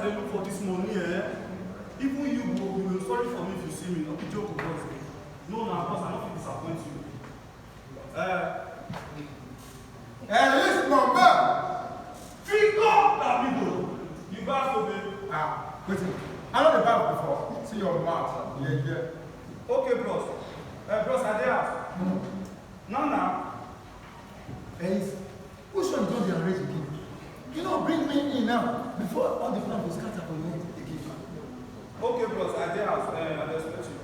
they look for this money, even you will sorry for me if you see me. Not be joke about it. No, boss, I don't think disappoint you. Listen, my man. Fico, amigo. You back for me? Wait. I know the back before. See your mouth. Yeah. Okay, bros. Bros, are they out? Now. Hey, who's going to be arranged again? You know, bring me in now before all the plan will scatter on me again. Okay, bros, are they out? I respect you.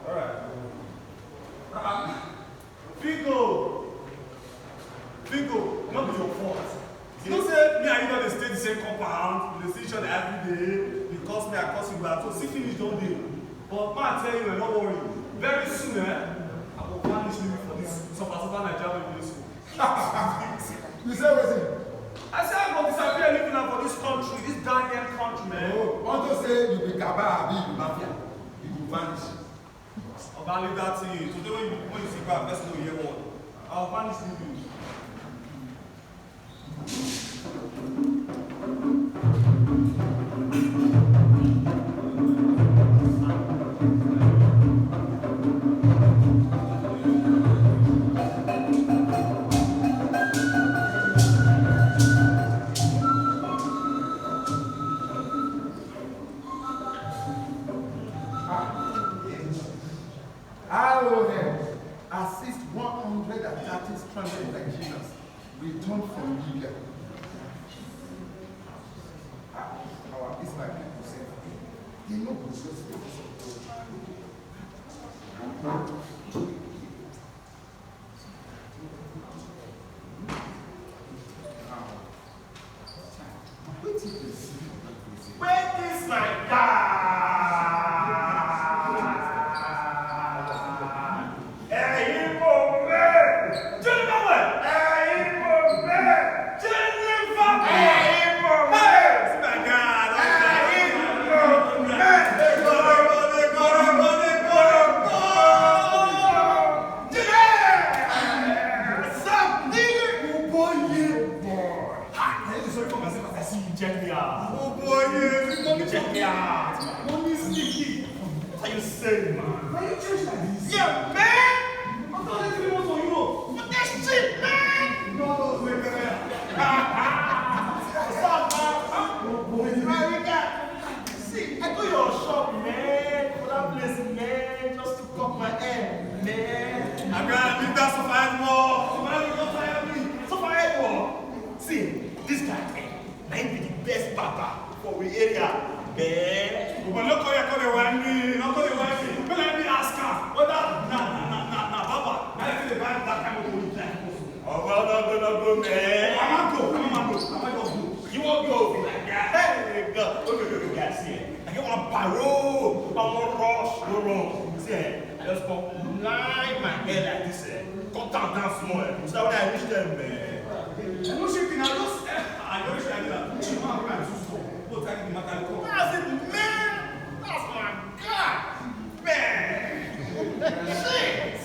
All right. Figo, not be your fault. You know, say me and you know they stay the same compound, they see each other every day. You curse me, I curse you, but so see finish don't deal. But man, I tell you, don't worry. Very soon, I will vanish me for this super Nigerian place. You say what? I say I'm going to disappear living out for this country, this damn country, man. Oh, want to say you be Kaba, you be Mafia. You will vanish. I'll leave that to you. Today when you see back, let's know your word. I'll vanish with you. I will assist 130 stranded Nigerians returned from Libya. Our Israel people say, they know who's just Where is my God? Oh boy, check me out. Money sneaky. What are you saying, man? Why you change like this? Yeah, man! I thought this was for you. But that's shit, man! No, wait, what's up, man? Oh boy, you got. See, I go your shop, man. For that place, man. Just to cut my hair, man. I'm gonna leave that so far more. So far more. See, this guy, man, be the best papa for the area, man. But look how you're going to want me. Not going to want me. But let me ask her. What that? Nah, Baba. I think the band that kind of go. Oh, well, no, man. I want to go. You won't go. Like that. Hey, go. Okay, guys, see. I want to parole. I want to rush. No wrong. See, I just go line my hair like this. Cut down small. So that when I reach them, man. I know she can just. I know she can do that. She want to go. That's it, man. That's my God. Man. Shit.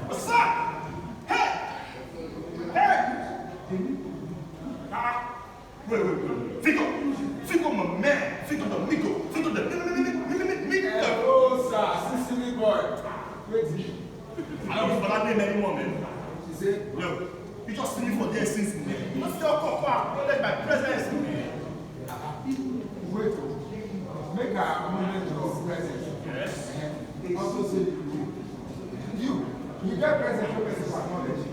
What's up? Hey. Wait. Fico, my man. Fico the Migo. Oh, sir. Sicily boy. Wait. I don't know that name anymore, man. She said, yo, you just see me for the essence, man. What's your papa? Don't let my presence, man. Wait, make a moment of presence. Yes. Also say you get present for person for knowledge.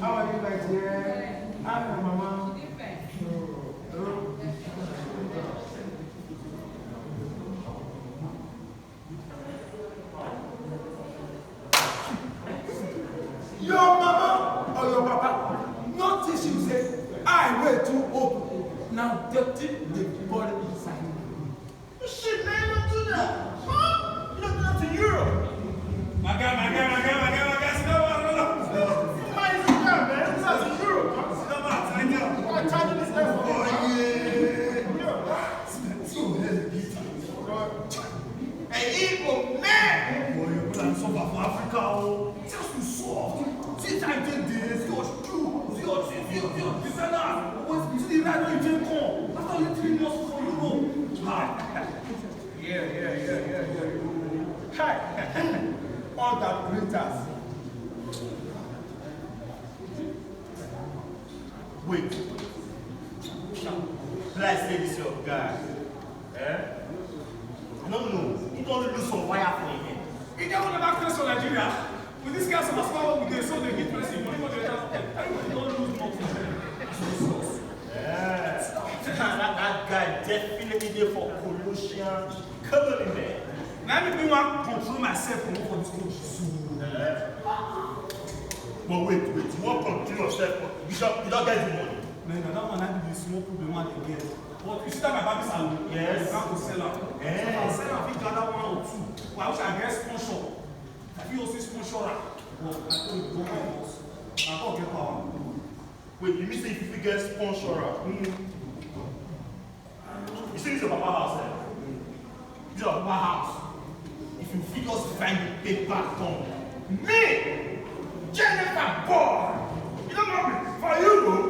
How are you, my dear? Hi, Mama. Your mama or your papa, notice you say, I were too open. Now dirty the body inside. Shit, man, don't do that. Huh? You don't do that to Europe. My God. Man, it's man. This is Europe. I'm trying to this guy for Hey, Igbo, man! Boy, you're playing so far for Africa. Just be soft. see I did this, see your shoe, see your designer. You see the right way you came come. After only 3 months for Europe. Yeah. Hi. All that glitters. Wait. Let's say this your guy. Eh? I don't know. You don't lose some wire for him. He don't want to back from Nigeria. With this guy, some small with the so they hit pressing. Everybody don't lose nothing. Yeah. That guy definitely there for Colossian covering there. Now make me want to control myself from what this coach. But wait. You won't control yourself. You don't get the money. Man, that one had to be small problem one again. But you see that my baby salon? Yes. You have to sell out. Yeah. So I'll sell out, I think gather 1 or 2. But I wish I get sponsor. I feel also sponsor. But I told you, don't get us. I can't get power. Wait, you mean say if you get sponsor? You see this is Papa house, eh? This is Papa house. If you fit us find the paper come. Me! Jennifer boy! You don't know me. For you though,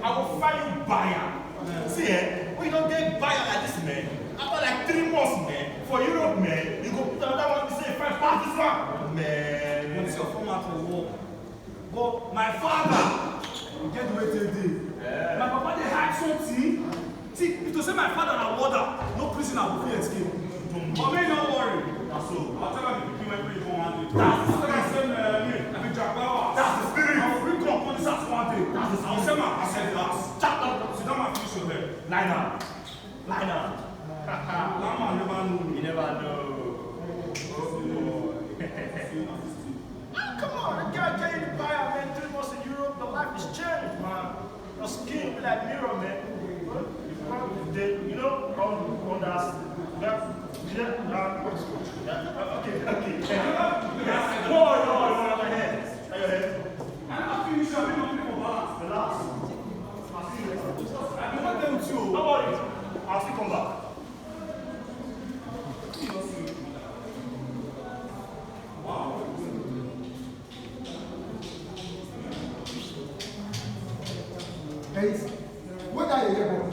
I will find you buyer. See, when you don't get buyer like this, man, after like 3 months, man, for Europe, man, you go put another one to say, find pass this one. Man. What is your format for work? But my father, get the way they did. Yeah. My papa, they hide something. See, if to say my father and warder, no prisoner will be escape. But me, don't worry. That's so. I'll tell you the people when you go on it. That's the same name. I mean, Jack Bauer. That's the spirit. I will bring up on this as one day. That's the sound. I said the last. Chop down. Sit down and finish your head. Lie down. Lie down. That man never know. You never know. Come on, the guy getting the buyer, man. 3 months in Europe, the life is changed, man. Your skin be like mirror, man. You know, on that. Okay. No, my head. Your head. I'm not finished. I'm not finished for balance. Relax. I'll see you later. I don't want them to. Don't worry. I'll still come back. Wow. Hey, what are you here for?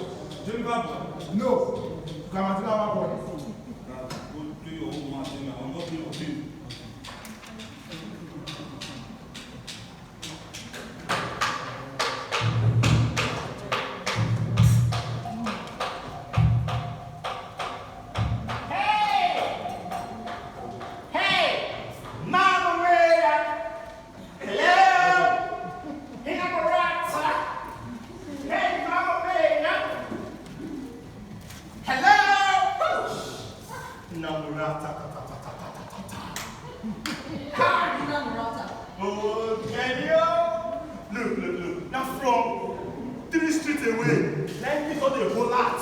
Jennifer, No, Grandma boy. go do your own machine. I'm not doing it. Look. Now from 3 streets away, let me go to the whole lot.